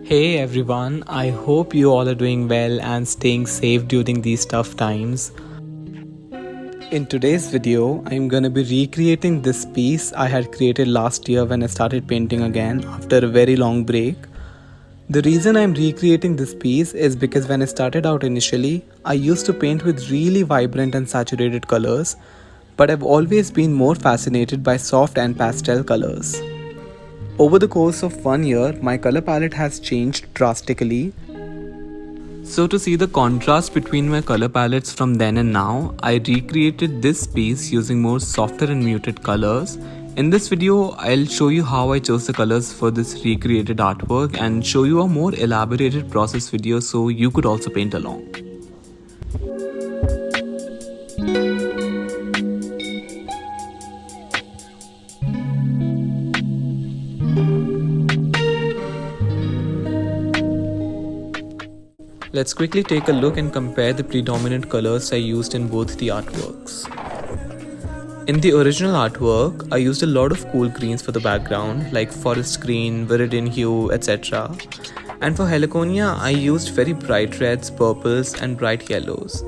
Hey everyone, I hope you all are doing well and staying safe during these tough times. In today's video, I'm gonna be recreating this piece I had created last year when I started painting again after a very long break. The reason I'm recreating this piece is because when I started out initially, I used to paint with really vibrant and saturated colors, but I've always been more fascinated by soft and pastel colors. Over the course of 1 year, my color palette has changed drastically. So to see the contrast between my color palettes from then and now, I recreated this piece using more softer and muted colors. In this video, I'll show you how I chose the colors for this recreated artwork and show you a more elaborated process video so you could also paint along. Let's quickly take a look and compare the predominant colors I used in both the artworks. In the original artwork, I used a lot of cool greens for the background like forest green, viridian hue, etc. And for heliconia, I used very bright reds, purples and bright yellows.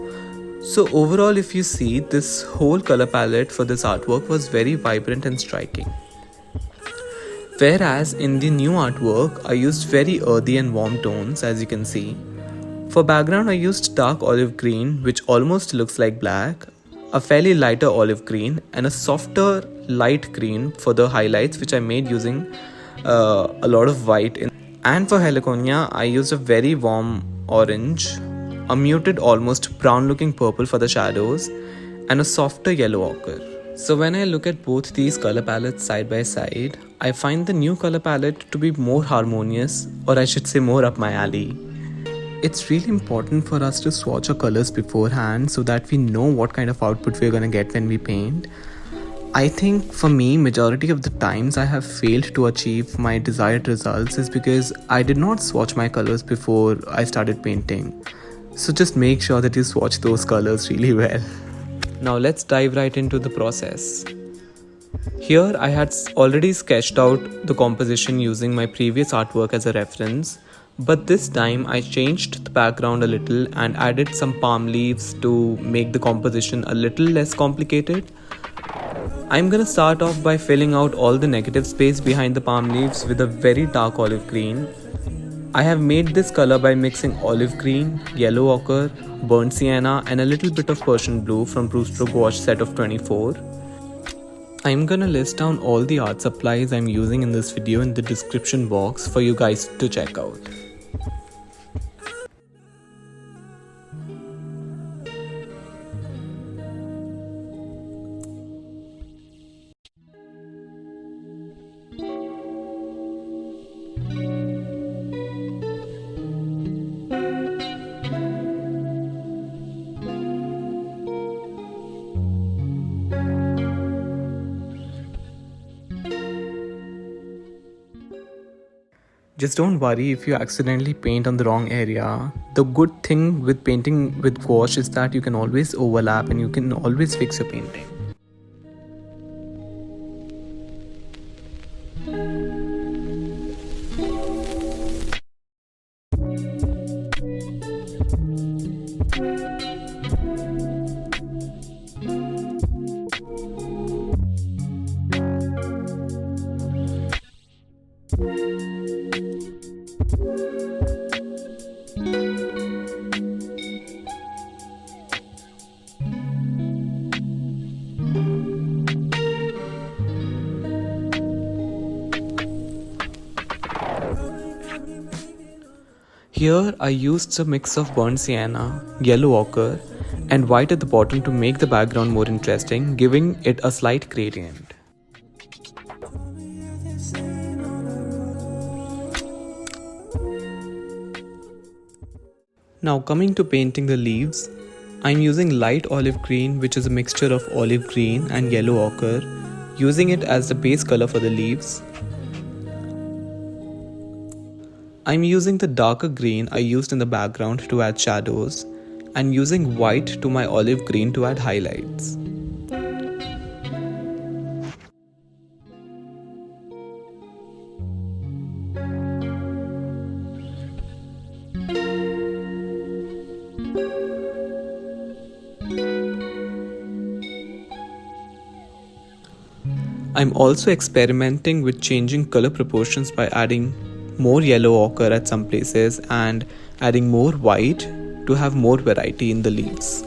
So overall, if you see, this whole color palette for this artwork was very vibrant and striking. Whereas in the new artwork, I used very earthy and warm tones, as you can see. For background, I used dark olive green, which almost looks like black, a fairly lighter olive green, and a softer light green for the highlights, which I made using a lot of white. And for heliconia, I used a very warm orange, a muted almost brown looking purple for the shadows, and a softer yellow ochre. So when I look at both these color palettes side by side, I find the new color palette to be more harmonious, or I should say more up my alley. It's really important for us to swatch our colors beforehand so that we know what kind of output we're gonna get when we paint. I think for me, majority of the times I have failed to achieve my desired results is because I did not swatch my colors before I started painting. So just make sure that you swatch those colors really well. Now let's dive right into the process. Here I had already sketched out the composition using my previous artwork as a reference. But this time I changed the background a little and added some palm leaves to make the composition a little less complicated. I'm gonna start off by filling out all the negative space behind the palm leaves with a very dark olive green. I have made this color by mixing olive green, yellow ochre, burnt sienna and a little bit of Persian blue from Brustro gouache set of 24. I'm gonna list down all the art supplies I'm using in this video in the description box for you guys to check out. Just don't worry if you accidentally paint on the wrong area. The good thing with painting with gouache is that you can always overlap and you can always fix your painting. Here I used a mix of burnt sienna, yellow ochre and white at the bottom to make the background more interesting, giving it a slight gradient. Now coming to painting the leaves, I'm using light olive green, which is a mixture of olive green and yellow ochre, using it as the base color for the leaves. I'm using the darker green I used in the background to add shadows and using white to my olive green to add highlights. I'm also experimenting with changing color proportions by adding more yellow ochre at some places and adding more white to have more variety in the leaves.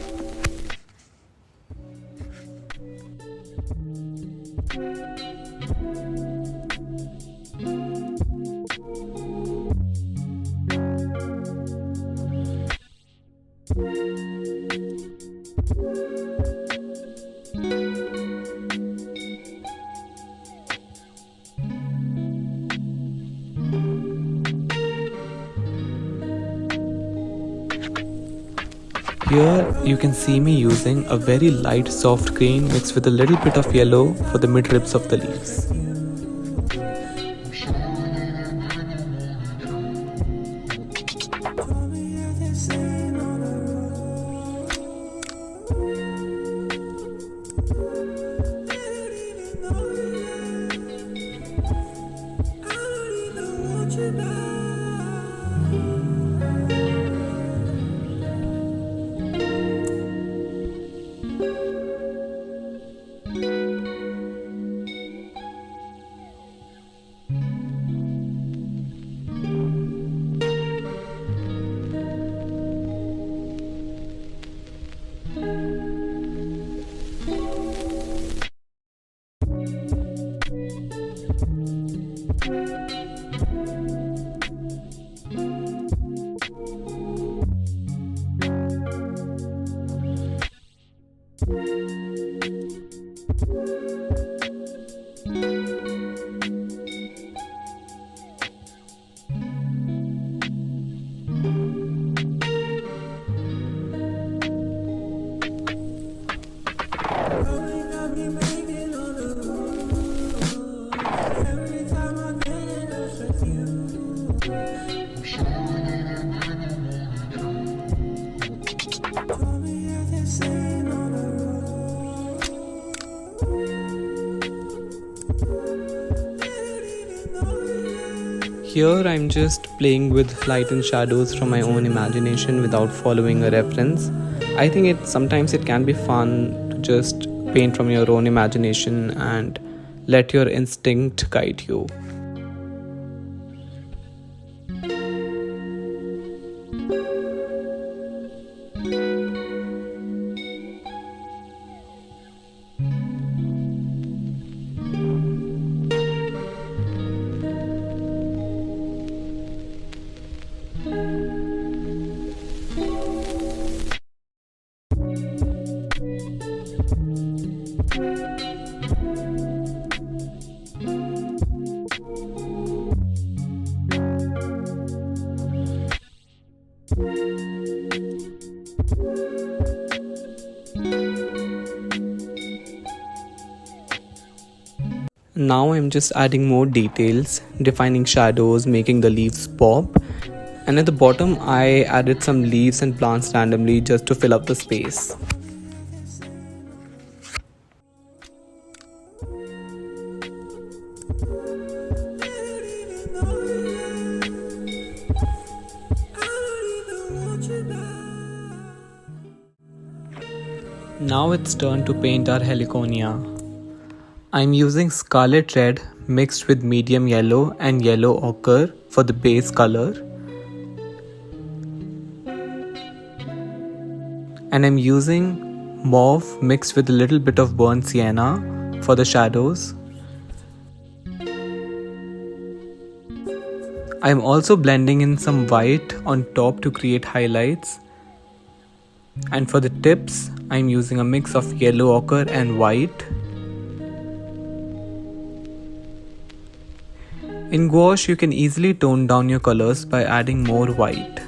Here you can see me using a very light soft green mixed with a little bit of yellow for the mid ribs of the leaves. Here I'm just playing with light and shadows from my own imagination without following a reference. I think sometimes it can be fun to just paint from your own imagination and let your instinct guide you. Now I'm just adding more details, defining shadows, making the leaves pop. And at the bottom I added some leaves and plants randomly just to fill up the space. Now it's turn to paint our heliconia. I'm using scarlet red mixed with medium yellow and yellow ochre for the base color. And I'm using mauve mixed with a little bit of burnt sienna for the shadows. I'm also blending in some white on top to create highlights. And for the tips, I'm using a mix of yellow ochre and white. In gouache, you can easily tone down your colors by adding more white.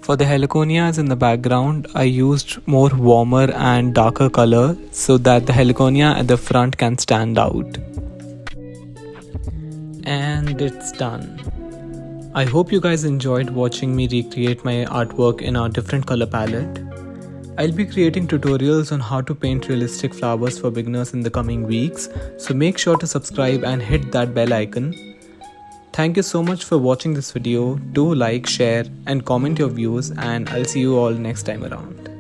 For the heliconias in the background, I used more warmer and darker color so that the heliconia at the front can stand out. And it's done. I hope you guys enjoyed watching me recreate my artwork in a different color palette. I'll be creating tutorials on how to paint realistic flowers for beginners in the coming weeks, so make sure to subscribe and hit that bell icon. Thank you so much for watching this video. Do like, share and comment your views, and I'll see you all next time around.